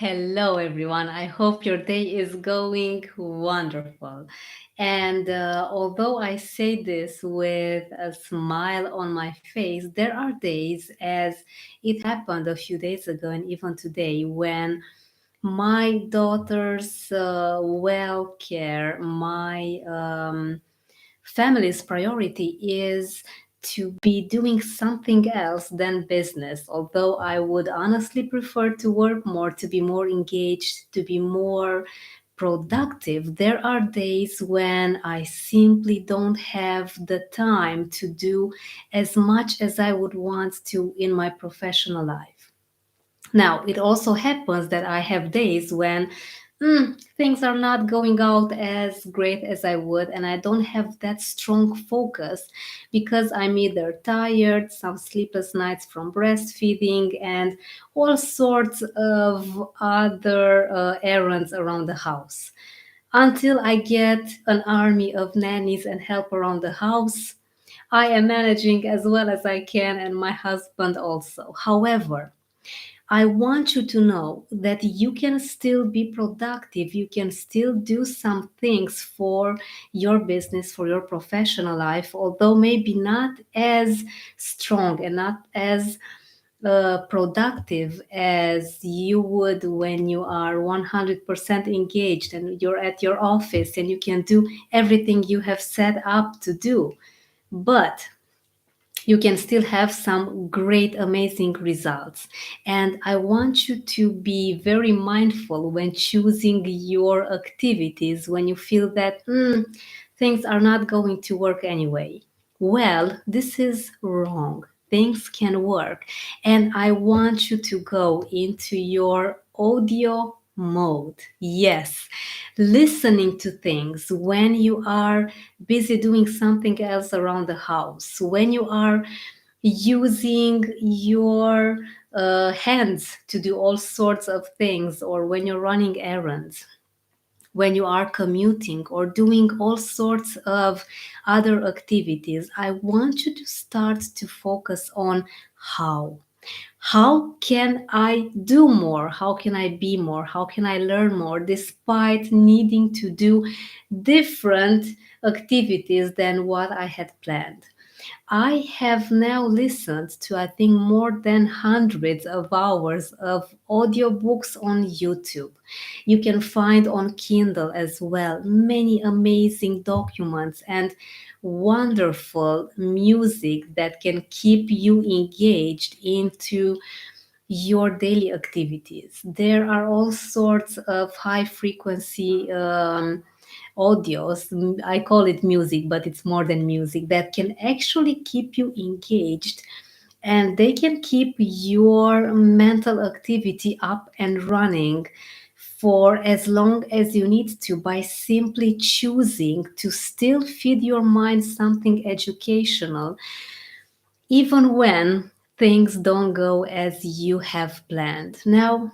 Hello, everyone. I hope your day is going wonderful. And although I say this with a smile on my face, there are days, as it happened a few days ago and even today, when my daughter's well care, my family's priority is to be doing something else than business. Although I would honestly prefer to work more, to be more engaged, to be more productive, there are days when I simply don't have the time to do as much as I would want to in my professional life. Now, it also happens that I have days when things are not going out as great as I would, and I don't have that strong focus because I'm either tired, some sleepless nights from breastfeeding, and all sorts of other errands around the house. Until I get an army of nannies and help around the house, I am managing as well as I can, and my husband also. However, I want you to know that you can still be productive. You can still do some things for your business, for your professional life, although maybe not as strong and not as productive as you would when you are 100% engaged and you're at your office and you can do everything you have set up to do. But you can still have some great, amazing results. And I want you to be very mindful when choosing your activities when you feel that things are not going to work anyway. Well, this is wrong. Things can work. And I want you to go into your audio mode. Yes, listening to things when you are busy doing something else around the house, when you are using your hands to do all sorts of things, or when you're running errands, when you are commuting or doing all sorts of other activities. I want you to start to focus on how. How can I do more? How can I be more? How can I learn more despite needing to do different activities than what I had planned? I have now listened to, I think, more than hundreds of hours of audiobooks on YouTube. You can find on Kindle as well many amazing documents and wonderful music that can keep you engaged into your daily activities. There are all sorts of high frequency audios. I call it music, but it's more than music, that can actually keep you engaged, and they can keep your mental activity up and running for as long as you need to by simply choosing to still feed your mind something educational even when things don't go as you have planned. Now,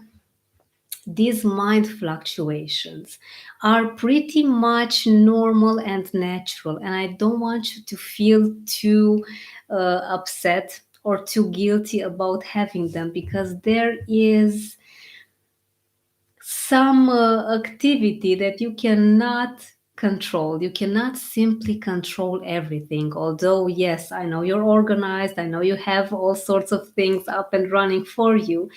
these mind fluctuations are pretty much normal and natural, and I don't want you to feel too upset or too guilty about having them, because there is some activity that you cannot control. You cannot simply control everything. Although, yes, I know you're organized, I know you have all sorts of things up and running for you.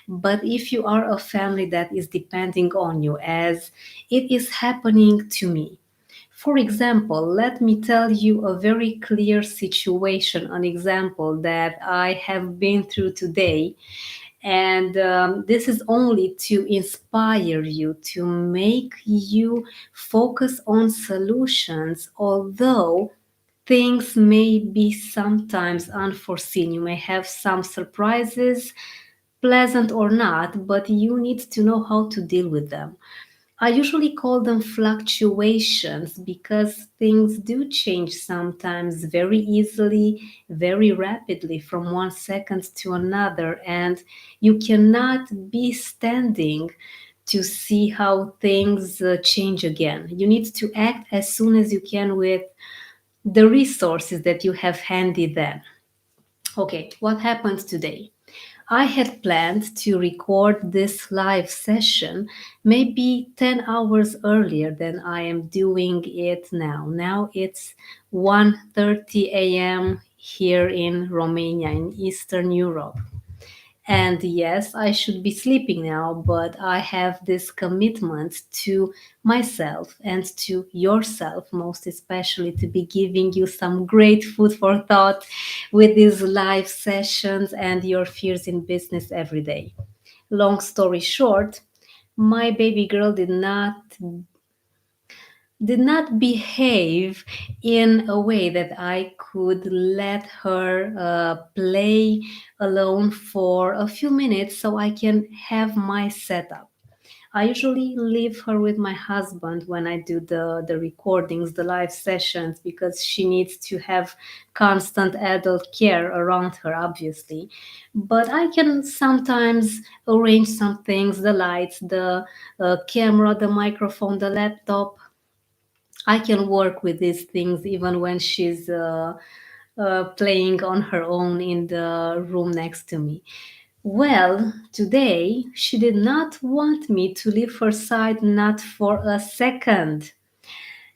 But if you are a family that is depending on you, as it is happening to me, for example, let me tell you a very clear situation, an example that I have been through today, and this is only to inspire you, to make you focus on solutions, although things may be sometimes unforeseen. You may have some surprises, pleasant or not, but you need to know how to deal with them. I usually call them fluctuations because things do change sometimes very easily, very rapidly from one second to another, and you cannot be standing to see how things change again. You need to act as soon as you can with the resources that you have handy then. Okay, what happened today? I had planned to record this live session maybe 10 hours earlier than I am doing it now. Now it's 1:30 a.m. here in Romania in Eastern Europe. And yes, I should be sleeping now, but I have this commitment to myself and to yourself, most especially, to be giving you some great food for thought with these live sessions and your fears in business every day. Long story short, my baby girl did not behave in a way that I could let her play alone for a few minutes so I can have my setup. I usually leave her with my husband when I do the recordings, the live sessions, because she needs to have constant adult care around her, obviously. But I can sometimes arrange some things, the lights, the camera, the microphone, the laptop. I can work with these things even when she's playing on her own in the room next to me. Well, today she did not want me to leave her side, not for a second.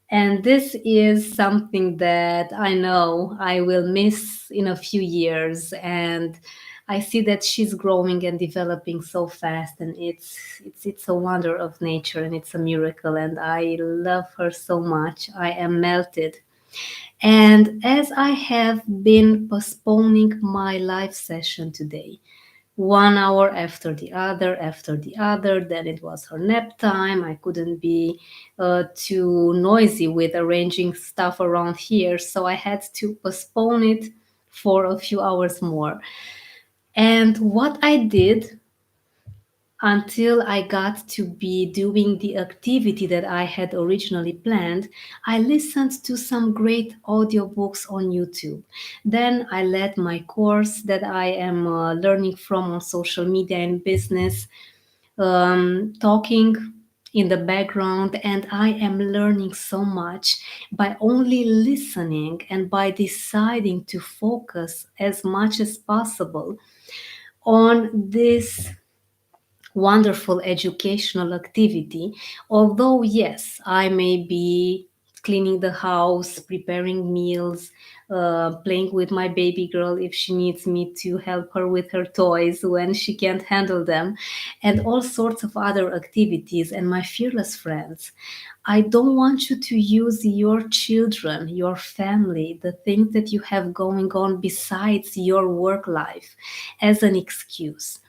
And this is something that I know I will miss in a few years. And I see that she's growing and developing so fast, and it's a wonder of nature, and it's a miracle. And I love her so much. I am melted. And as I have been postponing my live session today, 1 hour after the other. Then it was her nap time. I couldn't be too noisy with arranging stuff around here, so I had to postpone it for a few hours more. And what I did until I got to be doing the activity that I had originally planned, I listened to some great audiobooks on YouTube. Then I led my course that I am learning from on social media and business, talking in the background, and I am learning so much by only listening and by deciding to focus as much as possible on this wonderful educational activity. Although, yes, I may be cleaning the house, preparing meals, playing with my baby girl if she needs me to help her with her toys when she can't handle them, and all sorts of other activities, and my fearless friends. I don't want you to use your children, your family, the things that you have going on besides your work life as an excuse.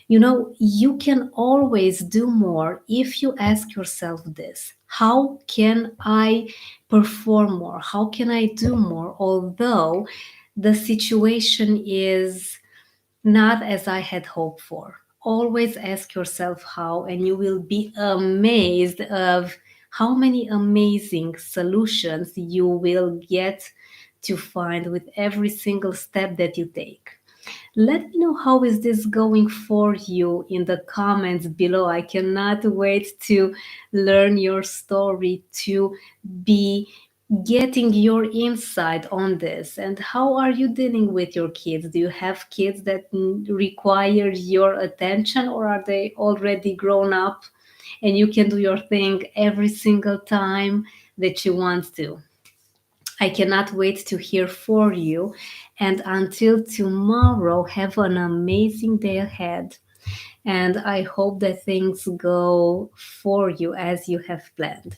You know, you can always do more if you ask yourself this: how can I perform more? How can I do more? Although the situation is not as I had hoped for. Always ask yourself how, and you will be amazed of how many amazing solutions you will get to find with every single step that you take. Let me know how is this going for you in the comments below. I cannot wait to learn your story, to be getting your insight on this. And how are you dealing with your kids? Do you have kids that require your attention, or are they already grown up and you can do your thing every single time that you want to? I cannot wait to hear for you. And until tomorrow, have an amazing day ahead. And I hope that things go for you as you have planned.